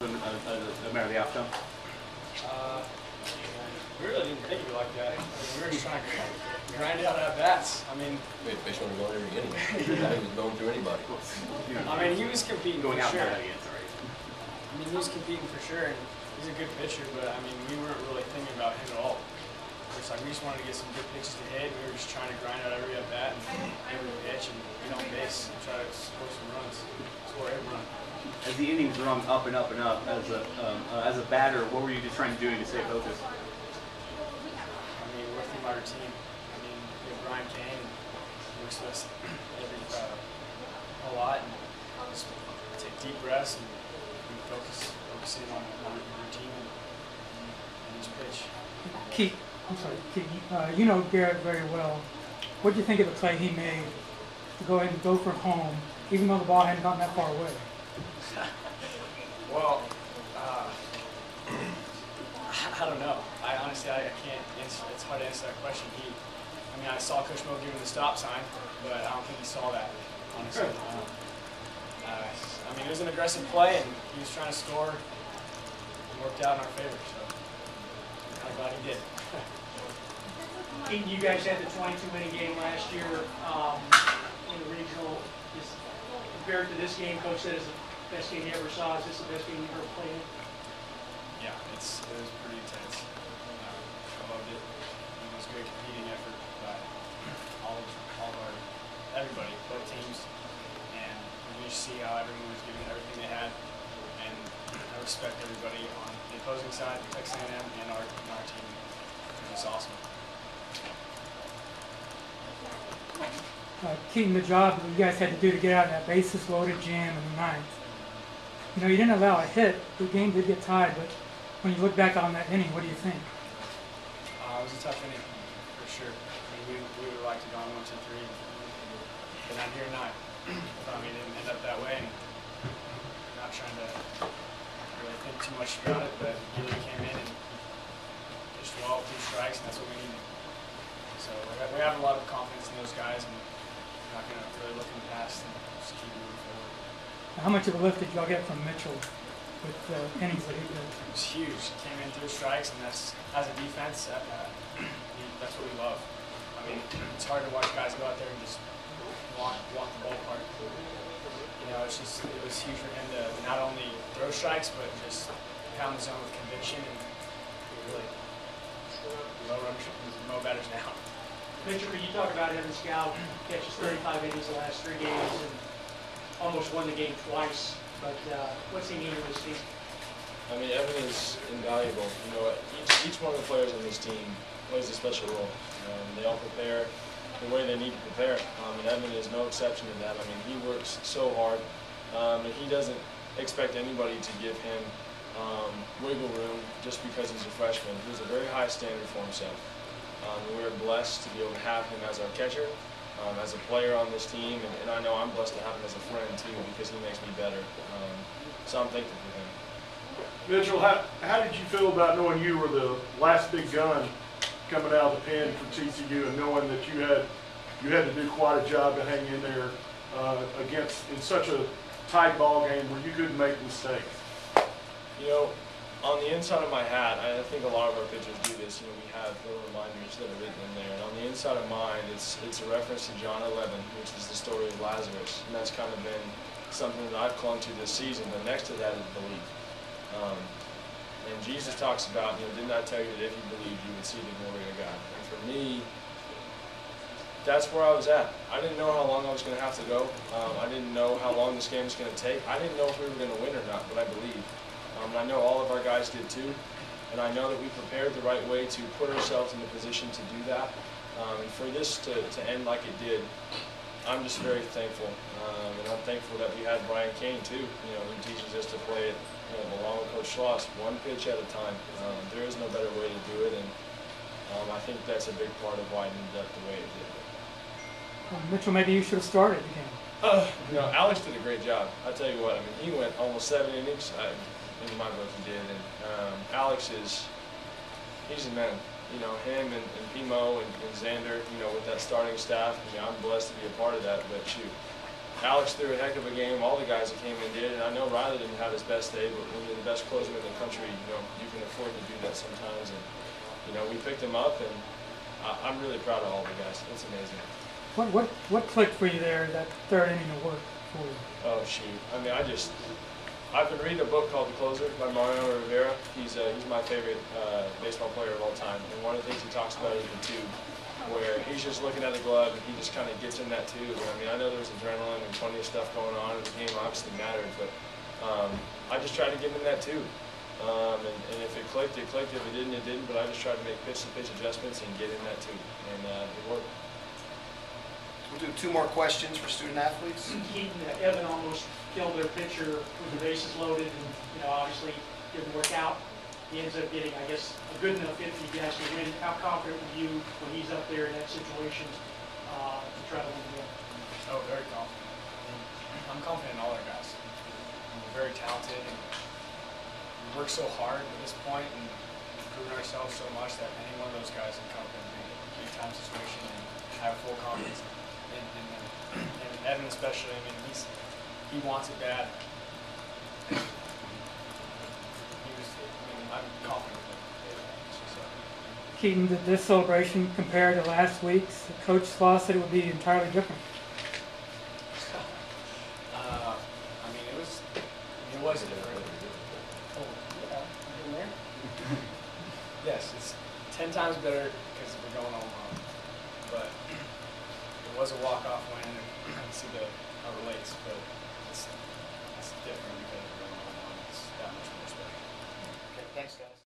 The matter of the outcome? We really didn't think of it like that. I mean, we were just trying to grind out at bats. I mean, Fish wasn't going every inning. He was going through anybody. I mean, he was competing Going for out sure. again, sorry. I mean, he was competing for sure, and he's a good pitcher. But I mean, we weren't really thinking about him at all. It's like we just wanted to get some good pitches to hit. We were just trying to grind out every at bat and every pitch and get on base and try to score some runs, score every run. As the innings rung up and up and up, as a batter, what were you just trying to do to stay focused? I mean, we're from our team. I mean, we have Brian Kane, and he works with us a lot, and just take deep breaths and focusing on our team and each pitch. Keaton, I'm sorry, Keaton, you know Garrett very well. What do you think of the play he made to go ahead and go for home, even though the ball hadn't gotten that far away? Well, I don't know. I honestly can't answer. It's hard to answer that question. I mean, I saw Coach Mo give him the stop sign, but I don't think he saw that, honestly. I mean, it was an aggressive play, and he was trying to score. It worked out in our favor, so I'm glad he did. Keaton, you guys had the 22-inning game last year in the regional. Just compared to this game, Coach said it's the best game you ever saw. Is this the best game you ever played in? Yeah, it was pretty intense. I loved it. It was a great competing effort by all of everybody, both teams, and you just see how everyone was giving everything they had, and I respect everybody on the opposing side, Texas A&M, and our team. It was awesome. Keaton, the job that you guys had to do to get out of that bases loaded jam in the ninth. You know, you didn't allow a hit. The game did get tied, but when you look back on that inning, what do you think? It was a tough inning, for sure. I mean, we would have liked to go on 1, 2, 3, but not here tonight. But I mean, it didn't end up that way, and not trying to really think too much about it, but Gilly came in and pitched well, 2 strikes, and that's what we needed. So we have a lot of confidence in those guys, and we're not going to really look in the past and just keep moving forward. How much of a lift did y'all get from Mitchell with the innings that he did? It was huge. He came in 3 strikes, and that's, as a defense, that's what we love. I mean, it's hard to watch guys go out there and just walk the ballpark. You know, it was huge for him to not only throw strikes, but just pound the zone with conviction and really low batters down. Mitchell, you talk about Evan Scout catches 35 innings the last 3 games and almost won the game twice. But what's he mean to this team? I mean, Evan is invaluable. You know, each one of the players on this team plays a special role. They all prepare the way they need to prepare, and Evan is no exception to that. I mean, he works so hard, and he doesn't expect anybody to give him wiggle room just because he's a freshman. He has a very high standard for himself. We're blessed to be able to have him as our catcher, as a player on this team, and I know I'm blessed to have him as a friend too because he makes me better. So I'm thankful for him. Mitchell, how did you feel about knowing you were the last big gun coming out of the pen for TCU and knowing that you had to do quite a job to hang in there in such a tight ball game where you couldn't make mistakes? You know, on the inside of my hat, I think a lot of our pitchers do this. You know, we have little reminders that are written in there. And on the inside of mine, it's a reference to John 11, which is the story of Lazarus. And that's kind of been something that I've clung to this season. But next to that is belief. And Jesus talks about, you know, didn't I tell you that if you believed, you would see the glory of God? And for me, that's where I was at. I didn't know how long I was going to have to go. I didn't know how long this game was going to take. I didn't know if we were going to win or not, but I believed. And I know all of our guys did too. And I know that we prepared the right way to put ourselves in a position to do that. And for this to end like it did, I'm just very thankful. And I'm thankful that we had Brian Kane too, you know, who teaches us to play it, you know, along with Coach Schloss, 1 pitch at a time. There is no better way to do it, and I think that's a big part of why it ended up the way it did. Mitchell, maybe you should have started the game. You know, Alex did a great job. I tell you what, I mean, he went almost 7 innings. In my book, he did, and Alex he's a man. You know, him and Pimo and Xander, you know, with that starting staff. I mean, I'm blessed to be a part of that. But shoot, Alex threw a heck of a game. All the guys that came in did, and I know Riley didn't have his best day, but when you're the best closer in the country, you can afford to do that sometimes. And we picked him up, and I'm really proud of all the guys. It's amazing. What clicked for you there that third inning of work for you? Oh shoot! I mean, I've been reading a book called The Closer by Mariano Rivera. He's my favorite baseball player of all time, and one of the things he talks about is the tube, where he's just looking at the glove and he just kind of gets in that tube. And I mean, I know there's adrenaline and plenty of stuff going on, and the game obviously mattered, but I just tried to give him that tube. And if it clicked, it clicked. If it didn't, it didn't. But I just tried to make pitch-to-pitch adjustments and get in that tube, and it worked. We'll do 2 more questions for student athletes. Keaton, Evan almost killed their pitcher with the bases loaded, and obviously didn't work out. He ends up getting, I guess, a good enough hit for you guys to win. How confident were you when he's up there in that situation to try to win the game? Oh, very confident. I'm confident in all our guys. We're very talented, and we work so hard at this point and proven ourselves so much that any one of those guys can come in a big-time situation and have full confidence in them. And Evan especially, I mean, he wants it bad. I'm confident with it. Keaton, did this celebration compare to last week's? Coach Slaw said it would be entirely different. I mean, it was different. Oh, yeah, in there? Yes, it's 10 times better because we're going home. But it was a walk-off win, and I can see how it relates, but it's different because we're going home. It's that much more special. Okay, thanks, guys.